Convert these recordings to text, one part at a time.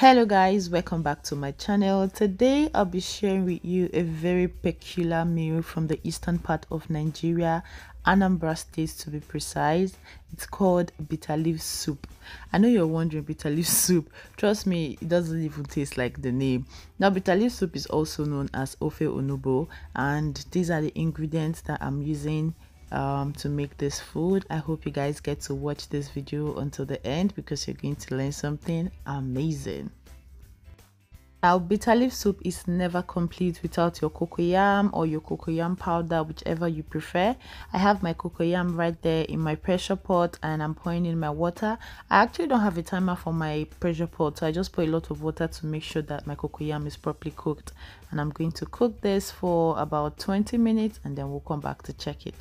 Hello guys, welcome back to my channel. Today I'll be sharing with you a very peculiar meal from the eastern part of Nigeria, Anambra State to be precise. It's called bitter leaf soup. I know you're wondering, bitter leaf soup, trust me, it doesn't even taste like the name. Now bitter leaf soup is also known as ofe onugbo, and these are the ingredients that I'm using to make this food. I hope you guys get to watch this video until the end because you're going to learn something amazing. Now bitter leaf soup is never complete without your cocoyam or your cocoyam powder, whichever you prefer. I have my cocoyam right there in my pressure pot and I'm pouring in my water. I actually don't have a timer for my pressure pot, so I just pour a lot of water to make sure that my cocoyam is properly cooked, and I'm going to cook this for about 20 minutes and then we'll come back to check it.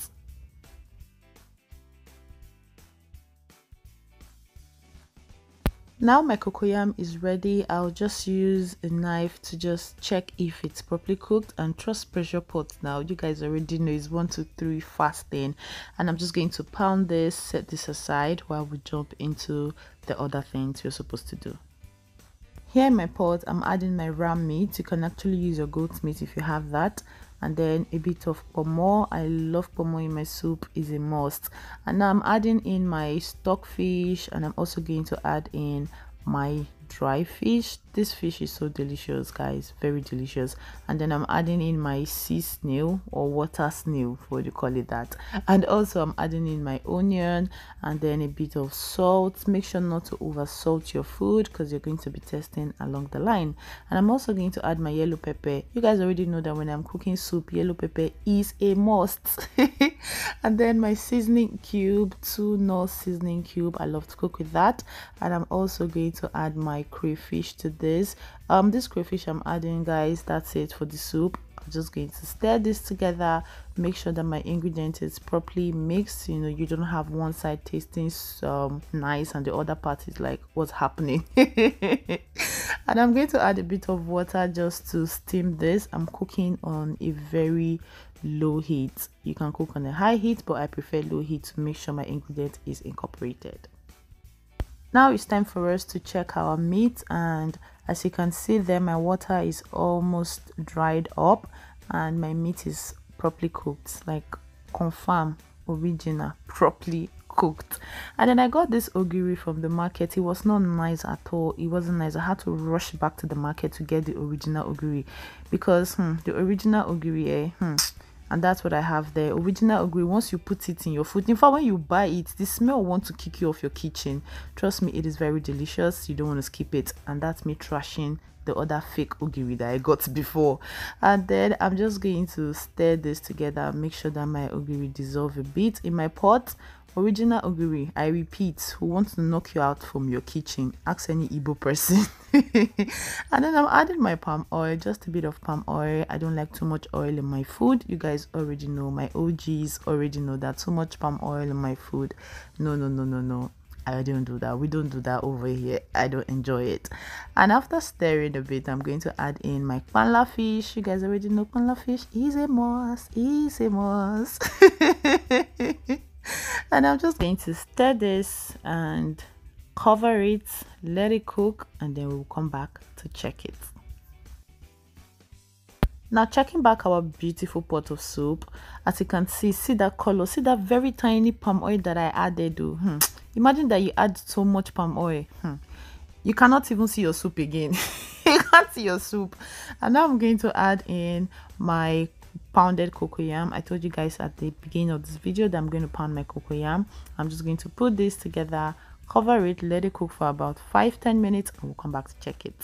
Now my cocoyam is ready. I'll just use a knife to just check if it's properly cooked, and trust pressure pots now, you guys already know it's 1 2 3 fasting. And I'm just going to pound this, set this aside while we jump into the other things you're supposed to do. Here in my pot, I'm adding my ram meat. You can actually use your goat meat if you have that. And then a bit of pomo. I love pomo in my soup, is a must. And now I'm adding in my stock fish, and I'm also going to add in my dry fish. This fish is so delicious, guys, very delicious. And then I'm adding in my sea snail or water snail, what you call it that. And also I'm adding in my onion and then a bit of salt. Make sure not to over salt your food because you're going to be testing along the line. And I'm also going to add my yellow pepper. You guys already know that when I'm cooking soup, yellow pepper is a must. And then my seasoning cube, 2 Knorr seasoning cube. I love to cook with that. And I'm also going to add my crayfish to this. This crayfish I'm adding, guys, that's it for the soup. I'm just going to stir this together, make sure that my ingredient is properly mixed. You know, you don't have one side tasting nice and the other part is like, what's happening? And I'm going to add a bit of water just to steam this. I'm cooking on a very low heat. You can cook on a high heat, but I prefer low heat to make sure my ingredient is incorporated. Now it's time for us to check our meat, and as you can see there, my water is almost dried up and my meat is properly cooked, like confirm original properly cooked. And then I got this ogiri from the market. It was not nice at all. It wasn't nice. I had to rush back to the market to get the original ogiri because the original ogiri and that's what I have there. Original ogiri, once you put it in your food, in fact when you buy it, the smell wants to kick you off your kitchen. Trust me, it is very delicious. You don't want to skip it. And that's me trashing the other fake ogiri that I got before. And then I'm just going to stir this together, make sure that my ogiri dissolve a bit in my pot. Original ogiri, I repeat, who wants to knock you out from your kitchen, ask any Igbo person. And then I'm adding my palm oil, just a bit of palm oil. I don't like too much oil in my food. You guys already know, my OGs already know that too much palm oil in my food, no, I don't do that. We don't do that over here. I don't enjoy it. And after stirring a bit, I'm going to add in my kpanla fish. You guys already know kpanla fish is a must. Is a must. And I'm just going to stir this and cover it, let it cook, and then we'll come back to check it. Now checking back our beautiful pot of soup, as you can see that color, see that very tiny palm oil that I added. Imagine that you add so much palm oil, you cannot even see your soup again. You can't see your soup. And now I'm going to add in my pounded cocoyam. I told you guys at the beginning of this video that I'm going to pound my cocoyam. I'm just going to put this together, cover it, let it cook for about 5-10 minutes, and we'll come back to check it.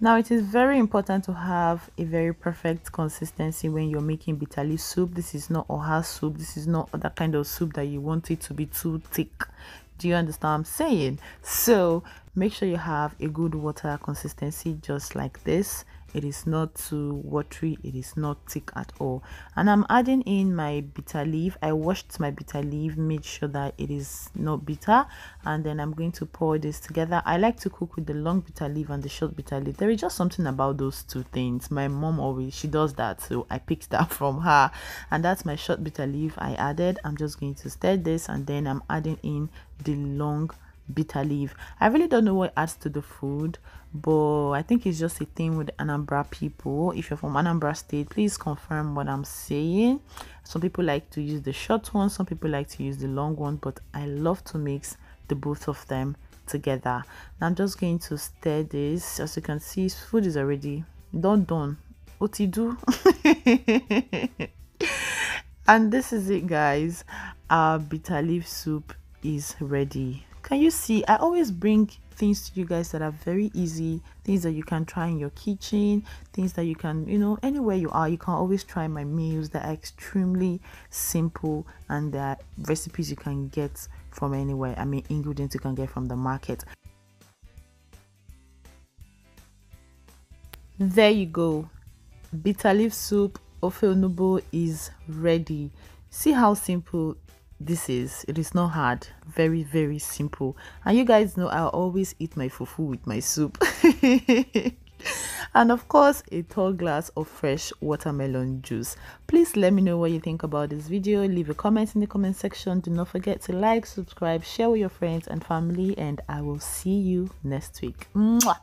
Now it is very important to have a very perfect consistency when you're making bitter leaf soup. This is not oha soup. This is not that kind of soup that you want it to be too thick. Do you understand what I'm saying? So make sure you have a good water consistency, just like this. It is not too watery, it is not thick at all. And I'm adding in my bitter leaf. I washed my bitter leaf, made sure that it is not bitter, and then I'm going to pour this together. I like to cook with the long bitter leaf and the short bitter leaf. There is just something about those two things. My mom always, she does that, so I picked that from her. And that's my short bitter leaf I added. I'm just going to stir this, and then I'm adding in the long bitter leaf. I really don't know what adds to the food, but I think it's just a thing with Anambra people. If you're from Anambra State, please confirm what I'm saying. Some people like to use the short one, some people like to use the long one, but I love to mix the both of them together. Now I'm just going to stir this. As you can see, food is already done. What you do? And this is it, guys. Our bitter leaf soup is ready. Can you see? I always bring things to you guys that are very easy, things that you can try in your kitchen, things that you can, anywhere you are, you can always try my meals that are extremely simple, and that recipes you can get from anywhere. I mean, ingredients you can get from the market. There you go. Bitter leaf soup ofe onugbo is ready. See how simple this is. It is not hard. Very, very simple. And you guys know I always eat my fufu with my soup. And of course, a tall glass of fresh watermelon juice. Please let me know what you think about this video. Leave a comment in the comment section. Do not forget to like, subscribe, share with your friends and family, and I will see you next week. Mwah!